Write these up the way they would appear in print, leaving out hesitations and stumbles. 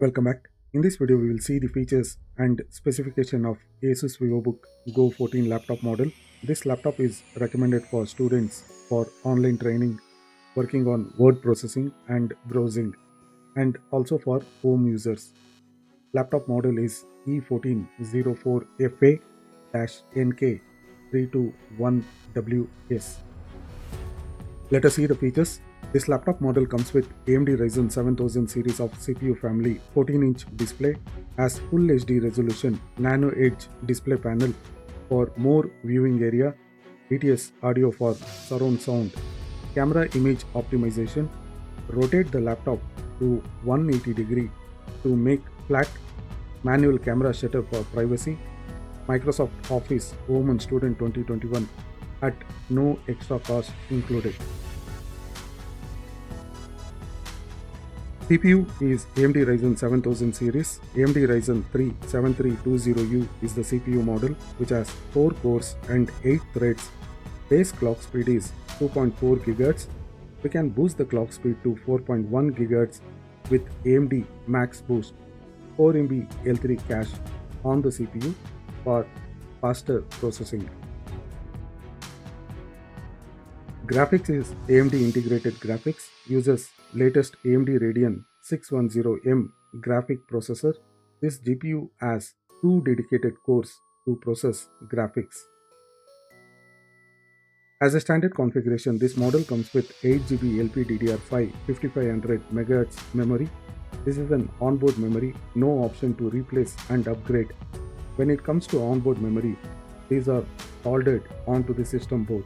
Welcome back. In this video, we will see the features and specification of ASUS Vivobook Go 14 laptop model. This laptop is recommended for students for online training, working on word processing and browsing, and also for home users. Laptop model is E1404FA-NK321WS. Let us see the features. This laptop model comes with AMD Ryzen 7000 series of CPU family, 14-inch display, has Full HD resolution, Nano Edge display panel for more viewing area, DTS audio for surround sound, camera image optimization, rotate the laptop to 180 degree to make flat, manual camera shutter for privacy, Microsoft Office Home and Student 2021 at no extra cost included. CPU is AMD Ryzen 7000 series. AMD Ryzen 3 7320U is the CPU model, which has 4 cores and 8 threads. Base clock speed is 2.4 GHz. We can boost the clock speed to 4.1 GHz with AMD Max Boost 4 MB L3 cache on the CPU for faster processing. Graphics is AMD integrated graphics, uses latest AMD Radeon 610M graphic processor. This GPU has 2 dedicated cores to process graphics. As a standard configuration, this model comes with 8GB LPDDR5 5500 MHz memory. This is an onboard memory, no option to replace and upgrade. When it comes to onboard memory, these are soldered onto the system board.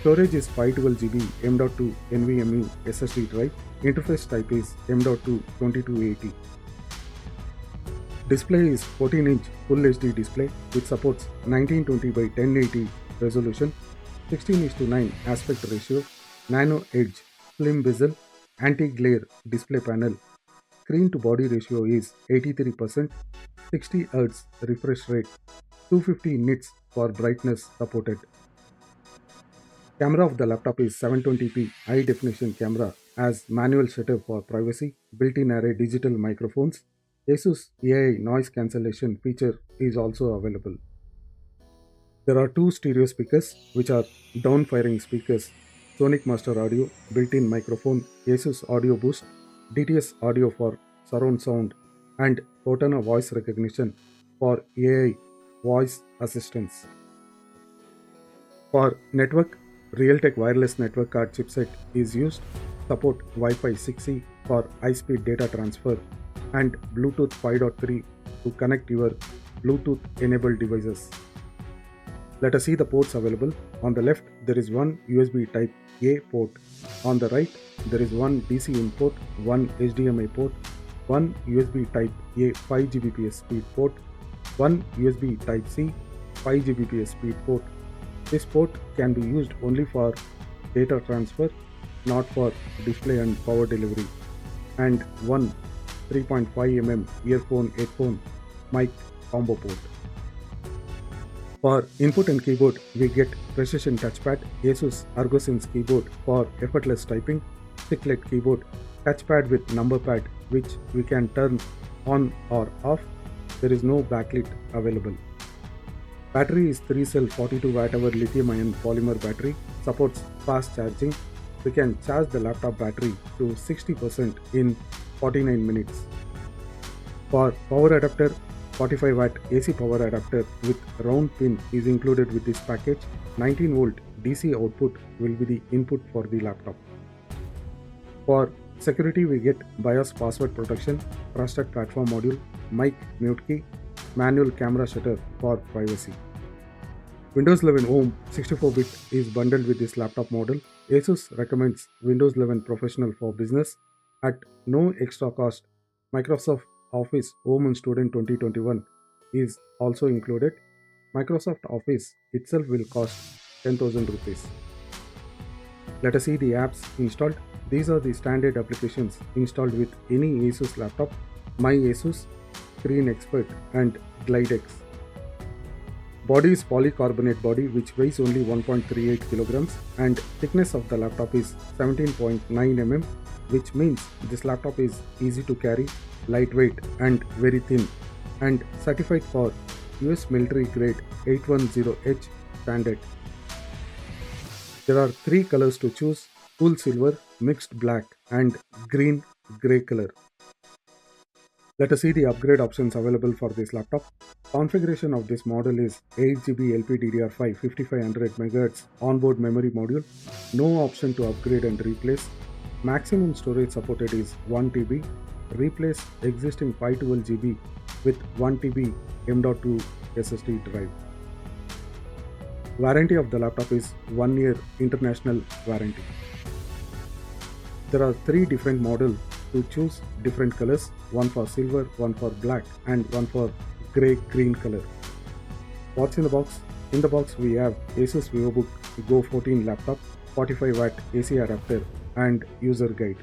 Storage is 512GB M.2 NVMe SSD drive. Interface type is M.2 2280. Display is 14-inch Full HD display which supports 1920 by 1080 resolution, 16:9 aspect ratio, Nano Edge slim bezel, anti-glare display panel. Screen to body ratio is 83%, 60 Hz refresh rate, 250 nits for brightness supported. Camera of the laptop is 720p high definition camera, has manual shutter for privacy, built-in array digital microphones. ASUS AI noise cancellation feature is also available. There are 2 stereo speakers which are down-firing speakers, Sonic Master Audio, built-in microphone, ASUS Audio Boost, DTS audio for surround sound, and Cortana voice recognition for AI voice assistance. For network, Realtek wireless network card chipset is used, support Wi-Fi 6E for high-speed data transfer and Bluetooth 5.3 to connect your Bluetooth enabled devices. Let us see the ports available. On the left, there is one USB Type A port. On the right, there is one DC in port, one HDMI port, one USB Type A 5 Gbps speed port, one USB Type C 5 Gbps speed port. This port can be used only for data transfer, not for display and power delivery, and one 3.5mm earphone headphone mic combo port. For input and keyboard, we get Precision Touchpad, ASUS ArgoSense keyboard for effortless typing, chiclet keyboard, touchpad with number pad which we can turn on or off. There is no backlit available. Battery is 3-cell 42 Wh lithium-ion polymer battery, supports fast charging. We can charge the laptop battery to 60% in 49 minutes. For power adapter, 45W AC power adapter with round pin is included with this package. 19V DC output will be the input for the laptop. For security, we get BIOS password protection, trusted platform module, mic mute key, manual camera shutter for privacy. Windows 11 Home 64-bit is bundled with this laptop model. ASUS recommends Windows 11 Professional for Business at no extra cost. Microsoft Office Home and Student 2021 is also included. Microsoft Office itself will cost 10,000 rupees. Let us see the apps installed. These are the standard applications installed with any ASUS laptop: My ASUS, Screen Expert and GlideX. Body is polycarbonate body which weighs only 1.38 kilograms and thickness of the laptop is 17.9 mm, which means this laptop is easy to carry, lightweight and very thin, and certified for US military grade 810H standard. There are 3 colors to choose: cool silver, mixed black and green grey color. Let us see the upgrade options available for this laptop. Configuration of this model is 8GB LPDDR5 5500 MHz onboard memory module. No option to upgrade and replace. Maximum storage supported is 1TB. Replace existing 512GB with 1TB M.2 SSD drive. Warranty of the laptop is 1 year international warranty. There are 3 different models to choose different colors, one for silver, one for black and one for grey-green color. What's in the box? In the box we have ASUS Vivobook Go 14 laptop, 45 watt AC adapter and user guide.